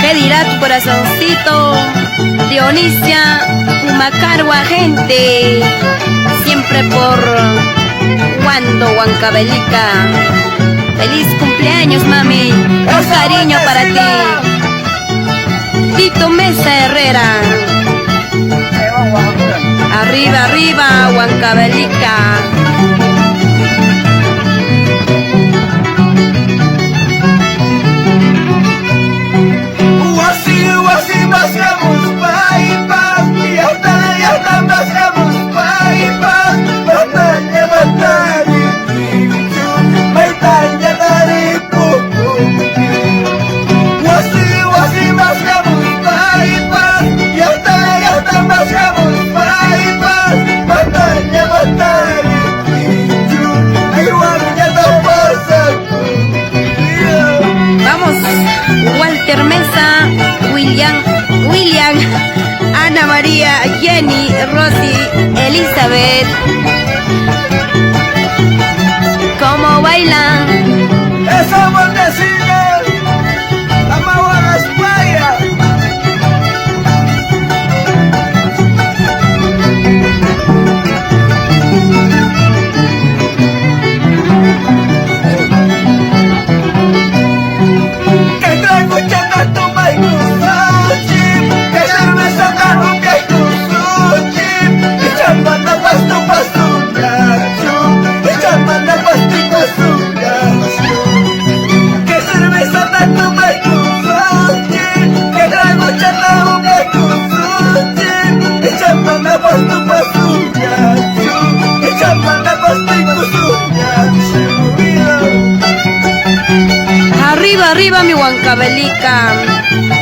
¿Qué dirá tu corazoncito? Dionisia, Humacarwa, gente. Siempre por Wando, Huancavelica. Feliz cumpleaños, mami. Un cariño para ti. Tito Mesa Herrera. Arriba, arriba, Huancavelica. Walter Mesa, William, Ana María, Jenny, Rosy, Elizabeth. ¿Cómo bailan? ¡Esa bondecina! ¡Amamos a España! Arriba, arriba, mi Huancavelica.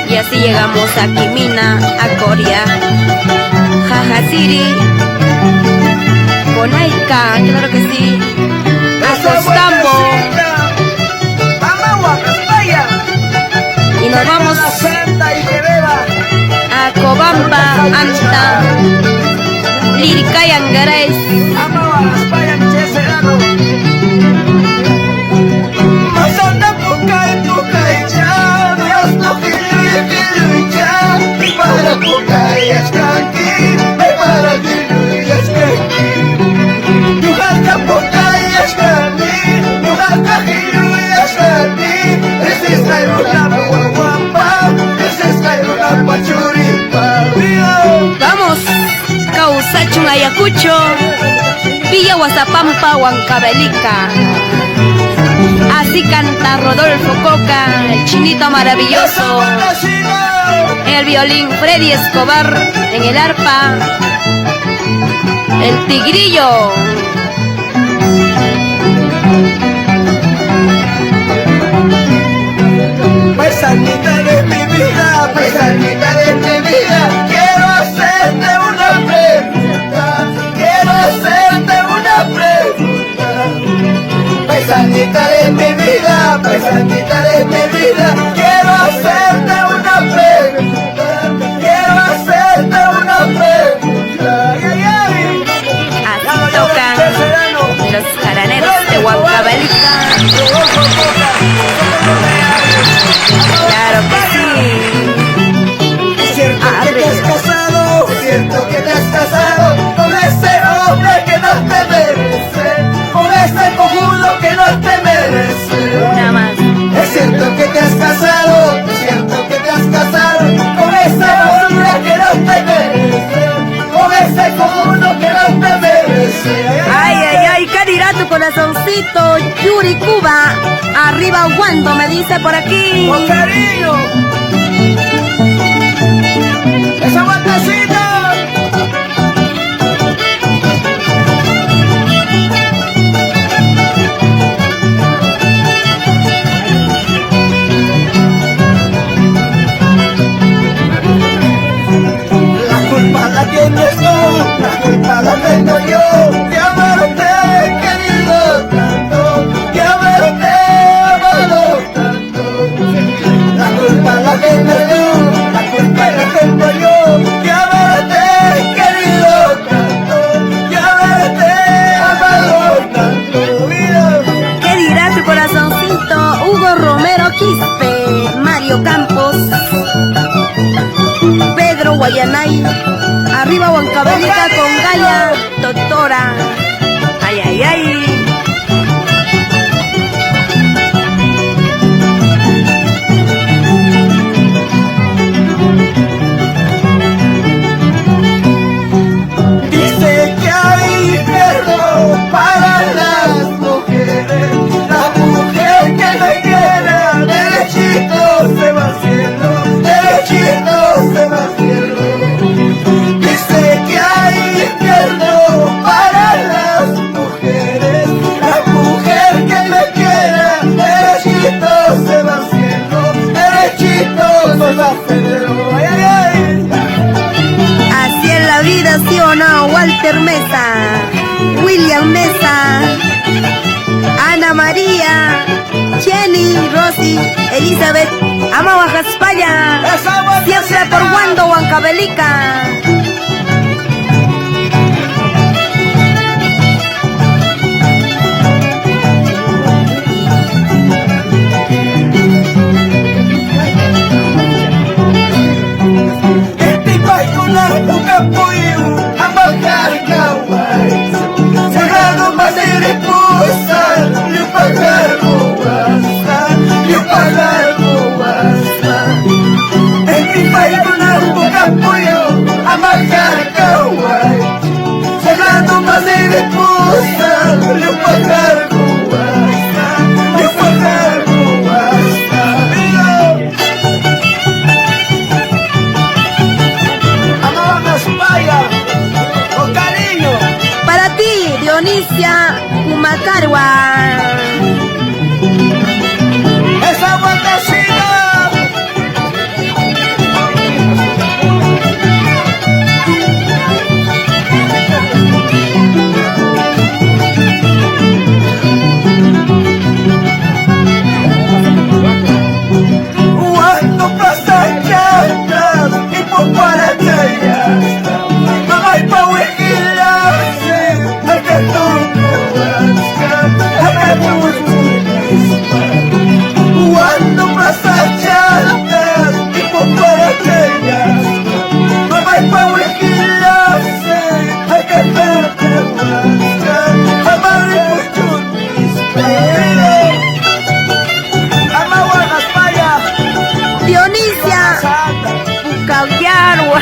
Y así llegamos a Quimina, a Coria, Jajasiri, Conaica, claro que sí, a Costambo. Y nos vamos a Cobamba, Anta, Liricay, Angaray. Vamos, Causachun, Ayacucho, Villa Guazapampa, Huancavelica. Así canta Rodolfo Coca, el chinito maravilloso. En el violín, Freddy Escobar. En el arpa, el tigrillo. Paisanita de mi vida, paisanita de mi vida, quiero hacerte una pregunta, quiero hacerte una pregunta. Paisanita de mi vida, paisanita de mi vida, quiero hacerte una pregunta, quiero hacerte una pregunta. Ay, ay. Así tocan los jaraneros de Huancavelica. Claro que sí. Es cierto que te has casado, es cierto que te has casado con ese hombre que no te merece, con ese cojudo que no te merece. Nada más. Es cierto que te has casado, es cierto que te has casado con ese hombre que no te merece, con ese cojudo que no te merece. Ay, ay, ay, ¿qué dirá tu corazoncito? Yuri Cuba, arriba Wando, me dice por aquí. Con cariño. Esa guantacita. La culpa la tienes tú, la culpa la tengo yo, de amarte he querido tanto, de haberte amado tanto. La culpa Yanay. Arriba Huancavelica con Gaya, doctora. Ay, ay, ay. Dice que hay infierno para las mujeres. La mujer que me quiera, derechito se va al cielo, derechito se va al cielo. Dice que hay infierno para las mujeres. La mujer que me quiera, derechito se va al cielo, derechito se va al cielo. Ay, ay, ay. Así es la vida, ¿sí o no? Walter Mesa, William Mesa, Ana María, Jenny, Rosy, Elizabeth, Ama Baja España, siempre por Wando, Huancavelica. Para ti, Dionisia Humacarwa. Esa guantacina. Cuando pasa chata y por para allá, mamá y pa' huequillarse, a que tú cuando pasa chata y por para allá, mamá y pa' huequillarse, a que tú mamá y Dionisia Humacarwa.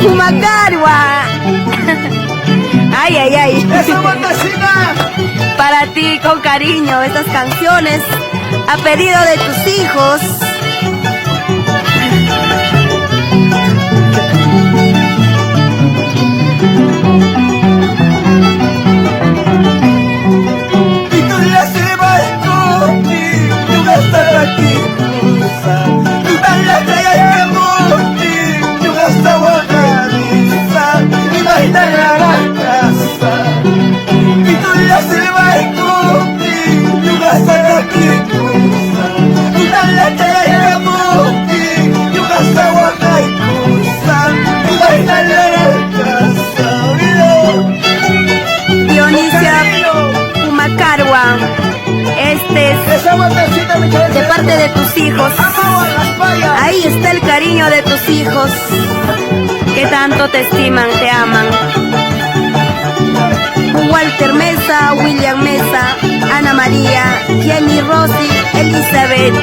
Humacarwa. Ay, ay, ay. esa guantacina. Para ti, con cariño, estas canciones a pedido de tus hijos. Y tú le llevas contigo, tú vas a estar aquí, tú estás la calle que monti, tú vas a guardar, y vas a estar la casa. Y tú le llevas contigo, tú vas a estar aquí, tú estás la calle que monti, tú vas a guardar, y vas a estar la casa. Dionisia Humacarwa. Este es Esa guantacina me queda de parte de tus hijos. Ahí está el cariño de tus hijos, que tanto te estiman, te aman. Walter Mesa, William Mesa, Ana María, Jenny, Rosy, Elizabeth.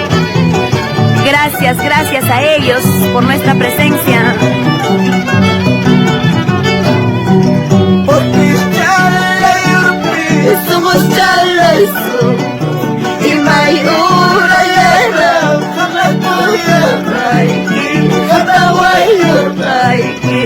Gracias, gracias a ellos por nuestra presencia. Somos charlas y mayura llena, jamás podía raiki, jamás voy a raiki.